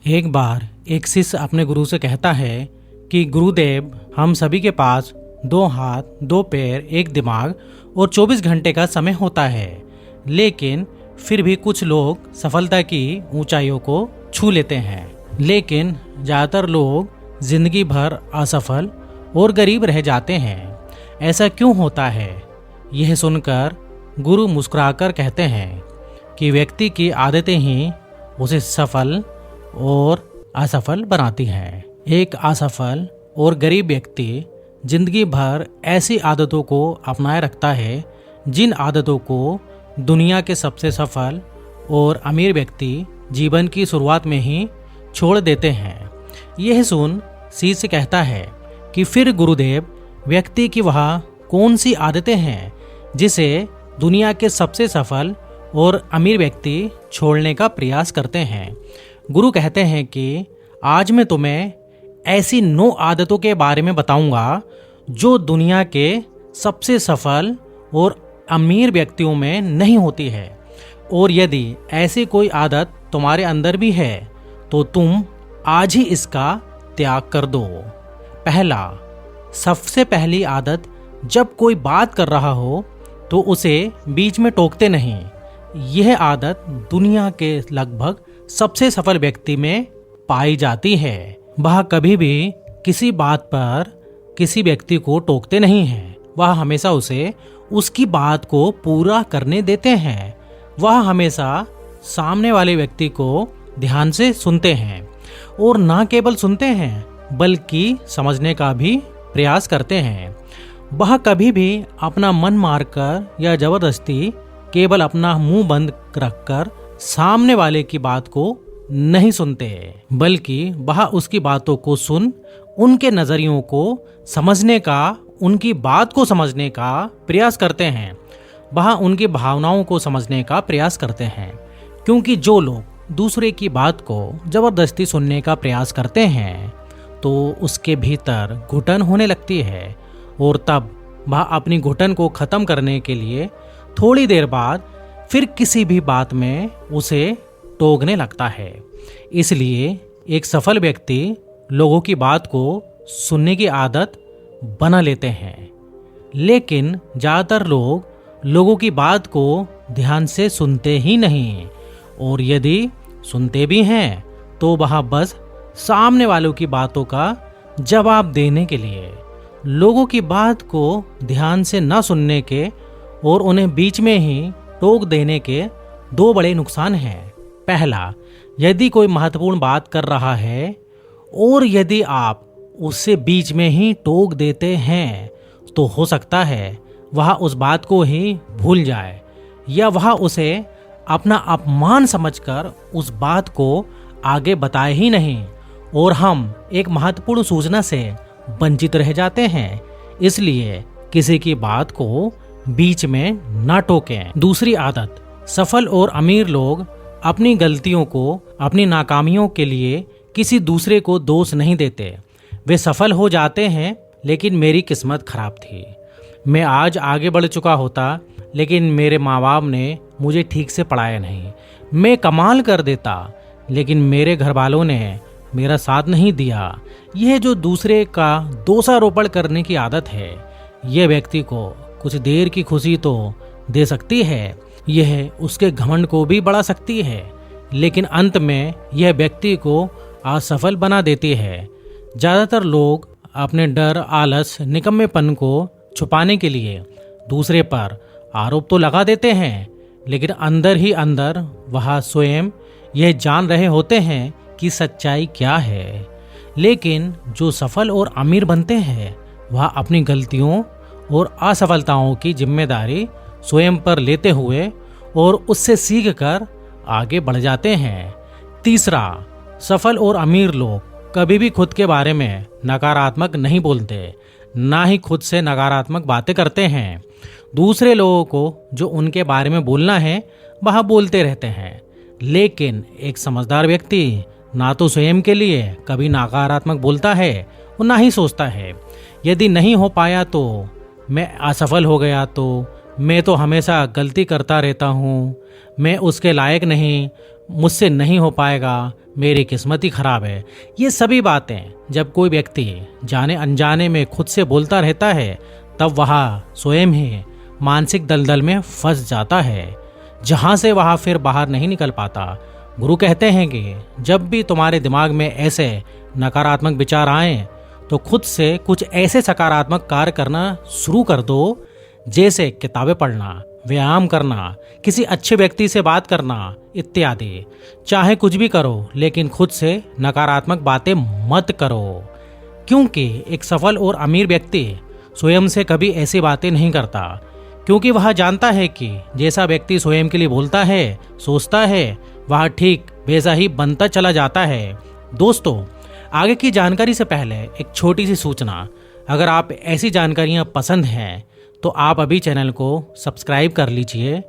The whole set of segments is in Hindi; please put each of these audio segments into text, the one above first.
एक बार एक शिष्य अपने गुरु से कहता है कि गुरुदेव, हम सभी के पास 2 हाथ, 2 पैर, एक दिमाग और 24 घंटे का समय होता है, लेकिन फिर भी कुछ लोग सफलता की ऊंचाइयों को छू लेते हैं, लेकिन ज़्यादातर लोग जिंदगी भर असफल और गरीब रह जाते हैं। ऐसा क्यों होता है? यह सुनकर गुरु मुस्कुराकर कहते हैं कि व्यक्ति की आदतें ही उसे सफल और असफल बनाती हैं। एक असफल और गरीब व्यक्ति जिंदगी भर ऐसी आदतों को अपनाए रखता है जिन आदतों को दुनिया के सबसे सफल और अमीर व्यक्ति जीवन की शुरुआत में ही छोड़ देते हैं। यह सुन शिष्य कहता है कि फिर गुरुदेव, व्यक्ति की वह कौन सी आदतें हैं जिसे दुनिया के सबसे सफल और अमीर व्यक्ति छोड़ने का प्रयास करते हैं? गुरु कहते हैं कि आज मैं तुम्हें ऐसी 9 आदतों के बारे में बताऊंगा जो दुनिया के सबसे सफल और अमीर व्यक्तियों में नहीं होती है, और यदि ऐसी कोई आदत तुम्हारे अंदर भी है तो तुम आज ही इसका त्याग कर दो। पहला, सबसे पहली आदत, जब कोई बात कर रहा हो तो उसे बीच में टोकते नहीं। यह आदत दुनिया के लगभग सबसे सफल व्यक्ति में पाई जाती है। वह कभी भी किसी बात पर किसी व्यक्ति को टोकते नहीं हैं। वह हमेशा उसे उसकी बात को पूरा करने देते हैं। वह हमेशा सामने वाले व्यक्ति को ध्यान से सुनते हैं, और न केवल सुनते हैं बल्कि समझने का भी प्रयास करते हैं। वह कभी भी अपना मन मारकर या जबरदस्ती केवल अपना मुंह बंद रखकर सामने वाले की बात को नहीं सुनते, बल्कि वह उसकी बातों को सुन उनके नजरियों को समझने का, उनकी बात को समझने का प्रयास करते हैं। वह उनकी भावनाओं को समझने का प्रयास करते हैं, क्योंकि जो लोग दूसरे की बात को जबरदस्ती सुनने का प्रयास करते हैं तो उसके भीतर घुटन होने लगती है, और तब वह अपनी घुटन को खत्म करने के लिए थोड़ी देर बाद फिर किसी भी बात में उसे टोकने लगता है। इसलिए एक सफल व्यक्ति लोगों की बात को सुनने की आदत बना लेते हैं, लेकिन ज़्यादातर लोग लोगों की बात को ध्यान से सुनते ही नहीं, और यदि सुनते भी हैं तो वह बस सामने वालों की बातों का जवाब देने के लिए। लोगों की बात को ध्यान से न सुनने के और उन्हें बीच में ही टोक देने के 2 बड़े नुकसान हैं। पहला, यदि कोई महत्वपूर्ण बात कर रहा है और यदि आप उससे बीच में ही टोक देते हैं तो हो सकता है वह उस बात को ही भूल जाए, या वह उसे अपना अपमान समझकर उस बात को आगे बताए ही नहीं, और हम एक महत्वपूर्ण सूचना से वंचित रह जाते हैं। इसलिए किसी की बात को बीच में ना टोकें। दूसरी आदत, सफल और अमीर लोग अपनी गलतियों को, अपनी नाकामियों के लिए किसी दूसरे को दोष नहीं देते। वे सफल हो जाते हैं, लेकिन मेरी किस्मत खराब थी, मैं आज आगे बढ़ चुका होता, लेकिन मेरे माँ बाप ने मुझे ठीक से पढ़ाया नहीं। मैं कमाल कर देता, लेकिन मेरे घर वालों ने मेरा साथ नहीं दिया। यह जो दूसरे का दोषारोपण करने की आदत है, यह व्यक्ति को कुछ देर की खुशी तो दे सकती है, यह उसके घमंड को भी बढ़ा सकती है, लेकिन अंत में यह व्यक्ति को असफल बना देती है। ज़्यादातर लोग अपने डर, आलस, निकम्मेपन को छुपाने के लिए दूसरे पर आरोप तो लगा देते हैं, लेकिन अंदर ही अंदर वह स्वयं यह जान रहे होते हैं कि सच्चाई क्या है। लेकिन जो सफल और अमीर बनते हैं वह अपनी गलतियों और असफलताओं की जिम्मेदारी स्वयं पर लेते हुए और उससे सीखकर आगे बढ़ जाते हैं। तीसरा, सफल और अमीर लोग कभी भी खुद के बारे में नकारात्मक नहीं बोलते, ना ही खुद से नकारात्मक बातें करते हैं। दूसरे लोगों को जो उनके बारे में बोलना है वह बोलते रहते हैं, लेकिन एक समझदार व्यक्ति ना तो स्वयं के लिए कभी नकारात्मक बोलता है और ना ही सोचता है यदि नहीं हो पाया तो मैं असफल हो गया, तो मैं तो हमेशा गलती करता रहता हूँ, मैं उसके लायक नहीं, मुझसे नहीं हो पाएगा, मेरी किस्मत ही खराब है। ये सभी बातें जब कोई व्यक्ति जाने अनजाने में खुद से बोलता रहता है, तब वह स्वयं ही मानसिक दलदल में फंस जाता है, जहां से वह फिर बाहर नहीं निकल पाता। गुरु कहते हैं कि जब भी तुम्हारे दिमाग में ऐसे नकारात्मक विचार आए तो खुद से कुछ ऐसे सकारात्मक कार्य करना शुरू कर दो, जैसे किताबें पढ़ना, व्यायाम करना, किसी अच्छे व्यक्ति से बात करना इत्यादि। चाहे कुछ भी करो, लेकिन खुद से नकारात्मक बातें मत करो, क्योंकि एक सफल और अमीर व्यक्ति स्वयं से कभी ऐसी बातें नहीं करता, क्योंकि वह जानता है कि जैसा व्यक्ति स्वयं के लिए बोलता है, सोचता है, वह ठीक वैसा ही बनता चला जाता है। दोस्तों, आगे की जानकारी से पहले एक छोटी सी सूचना। अगर आप ऐसी जानकारियाँ पसंद हैं तो आप अभी चैनल को सब्सक्राइब कर लीजिए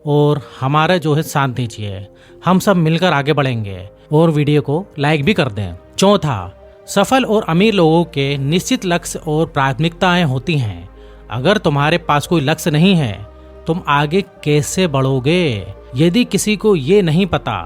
और हमारा जो है साथ दीजिए। हम सब मिलकर आगे बढ़ेंगे, और वीडियो को लाइक भी कर दें। चौथा, सफल और अमीर लोगों के निश्चित लक्ष्य और प्राथमिकताएं होती हैं। अगर तुम्हारे पास कोई लक्ष्य नहीं है, तुम आगे कैसे बढ़ोगे? यदि किसी को ये नहीं पता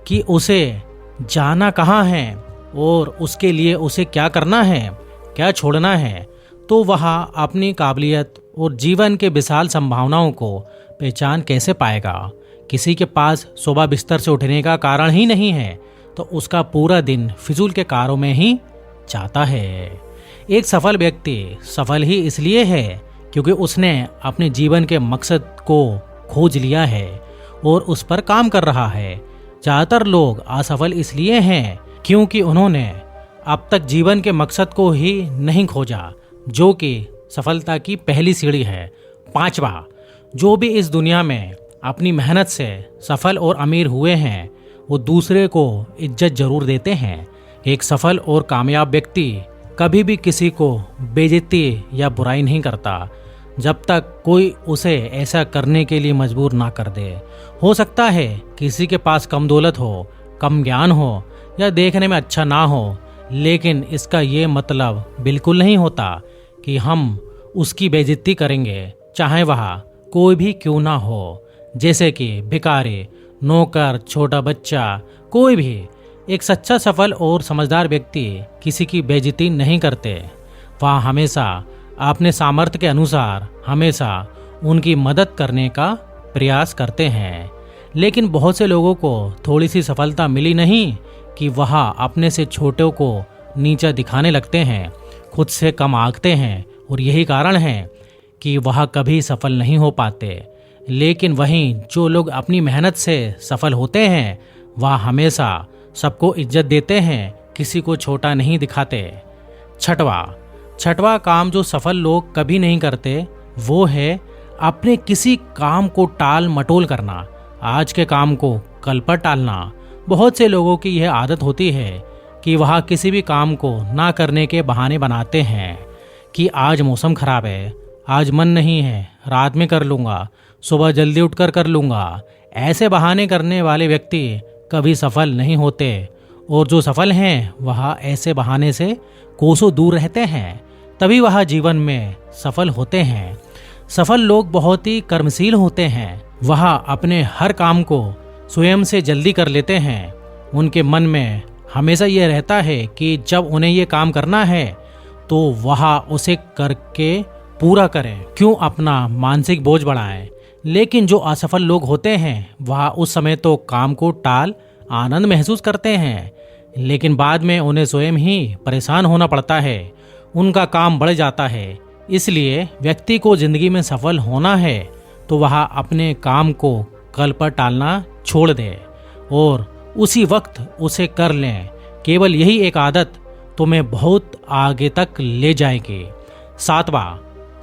कि उसे जाना कहाँ है और उसके लिए उसे क्या करना है, क्या छोड़ना है, तो वह अपनी काबिलियत और जीवन के विशाल संभावनाओं को पहचान कैसे पाएगा? किसी के पास सुबह बिस्तर से उठने का कारण ही नहीं है तो उसका पूरा दिन फिजूल के कारों में ही जाता है। एक सफल व्यक्ति सफल ही इसलिए है क्योंकि उसने अपने जीवन के मकसद को खोज लिया है और उस पर काम कर रहा है। ज़्यादातर लोग असफल इसलिए हैं क्योंकि उन्होंने अब तक जीवन के मकसद को ही नहीं खोजा, जो कि सफलता की पहली सीढ़ी है। पांचवा, जो भी इस दुनिया में अपनी मेहनत से सफल और अमीर हुए हैं, वो दूसरे को इज्जत जरूर देते हैं। एक सफल और कामयाब व्यक्ति कभी भी किसी को बेइज्जती या बुराई नहीं करता, जब तक कोई उसे ऐसा करने के लिए मजबूर ना कर दे। हो सकता है किसी के पास कम दौलत हो, कम ज्ञान हो या देखने में अच्छा ना हो, लेकिन इसका ये मतलब बिल्कुल नहीं होता कि हम उसकी बेइज्जती करेंगे, चाहे वह कोई भी क्यों ना हो। जैसे कि भिखारी, नौकर, छोटा बच्चा, कोई भी। एक सच्चा, सफल और समझदार व्यक्ति किसी की बेइज्जती नहीं करते। वह हमेशा अपने सामर्थ्य के अनुसार हमेशा उनकी मदद करने का प्रयास करते हैं। लेकिन बहुत से लोगों को थोड़ी सी सफलता मिली नहीं कि वह अपने से छोटों को नीचा दिखाने लगते हैं, खुद से कम आंकते हैं, और यही कारण है कि वह कभी सफल नहीं हो पाते। लेकिन वहीं जो लोग अपनी मेहनत से सफल होते हैं, वह हमेशा सबको इज्जत देते हैं, किसी को छोटा नहीं दिखाते। छठवां काम जो सफल लोग कभी नहीं करते, वो है अपने किसी काम को टाल मटोल करना, आज के काम को कल पर टालना। बहुत से लोगों की यह आदत होती है कि वह किसी भी काम को ना करने के बहाने बनाते हैं कि आज मौसम खराब है, आज मन नहीं है, रात में कर लूँगा, सुबह जल्दी उठकर कर लूँगा। ऐसे बहाने करने वाले व्यक्ति कभी सफल नहीं होते, और जो सफल हैं वह ऐसे बहाने से कोसों दूर रहते हैं, तभी वह जीवन में सफल होते हैं। सफल लोग बहुत ही कर्मशील होते हैं। वह अपने हर काम को स्वयं से जल्दी कर लेते हैं। उनके मन में हमेशा यह रहता है कि जब उन्हें ये काम करना है तो वह उसे करके पूरा करें, क्यों अपना मानसिक बोझ बढ़ाएं। लेकिन जो असफल लोग होते हैं वह उस समय तो काम को टाल आनंद महसूस करते हैं, लेकिन बाद में उन्हें स्वयं ही परेशान होना पड़ता है, उनका काम बढ़ जाता है। इसलिए व्यक्ति को जिंदगी में सफल होना है तो वह अपने काम को कल पर टालना छोड़ दे और उसी वक्त उसे कर लें। केवल यही एक आदत तुम्हें बहुत आगे तक ले जाएगी। 7वां,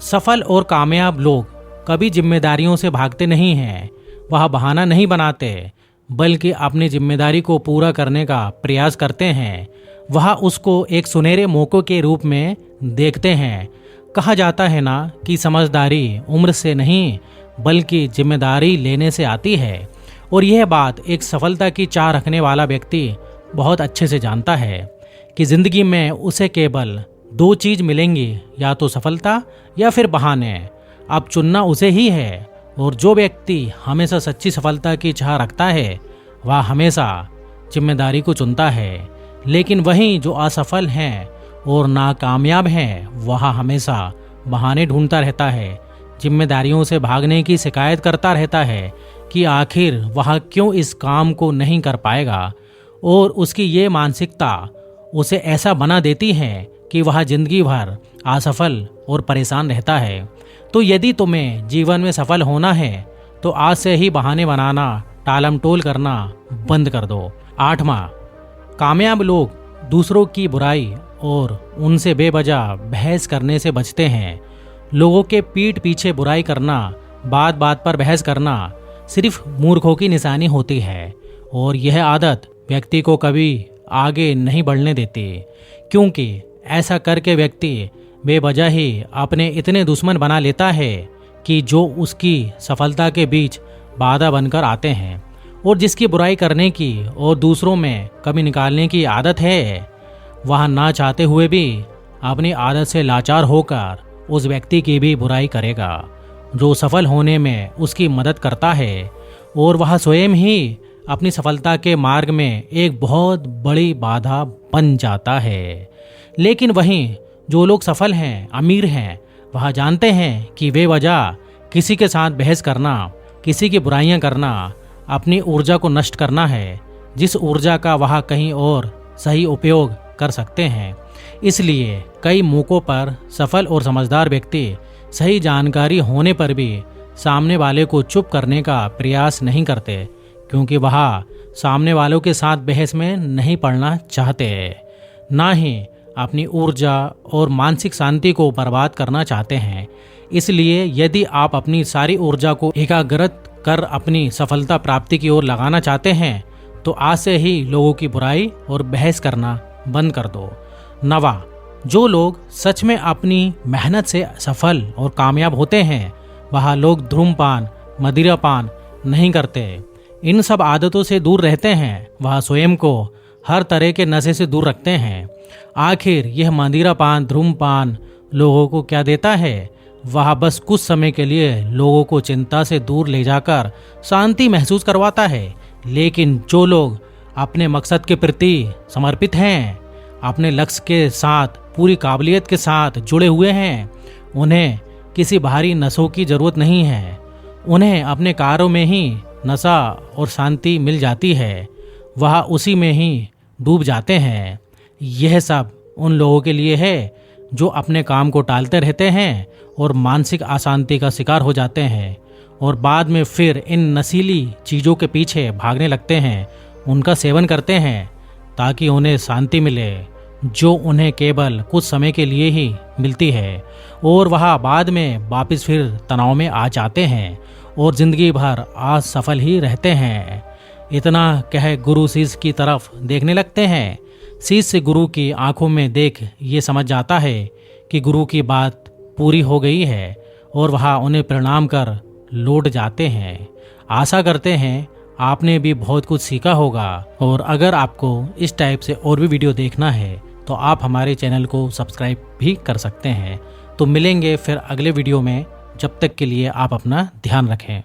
सफल और कामयाब लोग कभी जिम्मेदारियों से भागते नहीं हैं। वह बहाना नहीं बनाते, बल्कि अपनी जिम्मेदारी को पूरा करने का प्रयास करते हैं। वह उसको एक सुनहरे मौके के रूप में देखते हैं। कहा जाता है ना कि समझदारी उम्र से नहीं बल्कि जिम्मेदारी लेने से आती है, और यह बात एक सफलता की चाह रखने वाला व्यक्ति बहुत अच्छे से जानता है कि जिंदगी में उसे केवल 2 चीज मिलेंगी, या तो सफलता या फिर बहाने। अब चुनना उसे ही है, और जो व्यक्ति हमेशा सच्ची सफलता की चाह रखता है वह हमेशा जिम्मेदारी को चुनता है, लेकिन वहीं जो असफल हैं और नाकामयाब हैं वह हमेशा बहाने ढूंढता रहता है, जिम्मेदारियों से भागने की शिकायत करता रहता है कि आखिर वह क्यों इस काम को नहीं कर पाएगा, और उसकी ये मानसिकता उसे ऐसा बना देती है कि वह जिंदगी भर असफल और परेशान रहता है। तो यदि तुम्हें जीवन में सफल होना है तो आज से ही बहाने बनाना, टालम टोल करना बंद कर दो। 8वां, कामयाब लोग दूसरों की बुराई और उनसे बेवजह बहस करने से बचते हैं। लोगों के पीठ पीछे बुराई करना, बात बात पर बहस करना सिर्फ मूर्खों की निशानी होती है, और यह आदत व्यक्ति को कभी आगे नहीं बढ़ने देती, क्योंकि ऐसा करके व्यक्ति बेवजह ही अपने इतने दुश्मन बना लेता है कि जो उसकी सफलता के बीच बाधा बनकर आते हैं। और जिसकी बुराई करने की और दूसरों में कमी निकालने की आदत है, वह ना चाहते हुए भी अपनी आदत से लाचार होकर उस व्यक्ति की भी बुराई करेगा जो सफल होने में उसकी मदद करता है, और वह स्वयं ही अपनी सफलता के मार्ग में एक बहुत बड़ी बाधा बन जाता है। लेकिन वहीं जो लोग सफल हैं, अमीर हैं, वह जानते हैं कि बेवजह किसी के साथ बहस करना, किसी की बुराइयां करना अपनी ऊर्जा को नष्ट करना है, जिस ऊर्जा का वह कहीं और सही उपयोग कर सकते हैं। इसलिए कई मौकों पर सफल और समझदार व्यक्ति सही जानकारी होने पर भी सामने वाले को चुप करने का प्रयास नहीं करते, क्योंकि वह सामने वालों के साथ बहस में नहीं पड़ना चाहते, ना ही अपनी ऊर्जा और मानसिक शांति को बर्बाद करना चाहते हैं। इसलिए यदि आप अपनी सारी ऊर्जा को एकाग्रत कर अपनी सफलता प्राप्ति की ओर लगाना चाहते हैं तो आज से ही लोगों की बुराई और बहस करना बंद कर दो। 9वां, जो लोग सच में अपनी मेहनत से सफल और कामयाब होते हैं वह लोग धूम्रपान, मदिरापान नहीं करते, इन सब आदतों से दूर रहते हैं, वह स्वयं को हर तरह के नशे से दूर रखते हैं। आखिर यह मदिरापान, धूम्रपान लोगों को क्या देता है? वह बस कुछ समय के लिए लोगों को चिंता से दूर ले जाकर शांति महसूस करवाता है, लेकिन जो लोग अपने मकसद के प्रति समर्पित हैं, अपने लक्ष्य के साथ पूरी काबिलियत के साथ जुड़े हुए हैं, उन्हें किसी बाहरी नशों की जरूरत नहीं है। उन्हें अपने कार्यों में ही नशा और शांति मिल जाती है, वह उसी में ही डूब जाते हैं। यह सब उन लोगों के लिए है जो अपने काम को टालते रहते हैं और मानसिक अशांति का शिकार हो जाते हैं, और बाद में फिर इन नशीली चीज़ों के पीछे भागने लगते हैं, उनका सेवन करते हैं ताकि उन्हें शांति मिले, जो उन्हें केवल कुछ समय के लिए ही मिलती है, और वह बाद में वापस फिर तनाव में आ जाते हैं और जिंदगी भर असफल ही रहते हैं। इतना कह गुरु शिष्य की तरफ देखने लगते हैं। शिष्य गुरु की आंखों में देख ये समझ जाता है कि गुरु की बात पूरी हो गई है, और वह उन्हें प्रणाम कर लौट जाते हैं। आशा करते हैं आपने भी बहुत कुछ सीखा होगा, और अगर आपको इस टाइप से और भी वीडियो देखना है तो आप हमारे चैनल को सब्सक्राइब भी कर सकते हैं। तो मिलेंगे फिर अगले वीडियो में, जब तक के लिए आप अपना ध्यान रखें।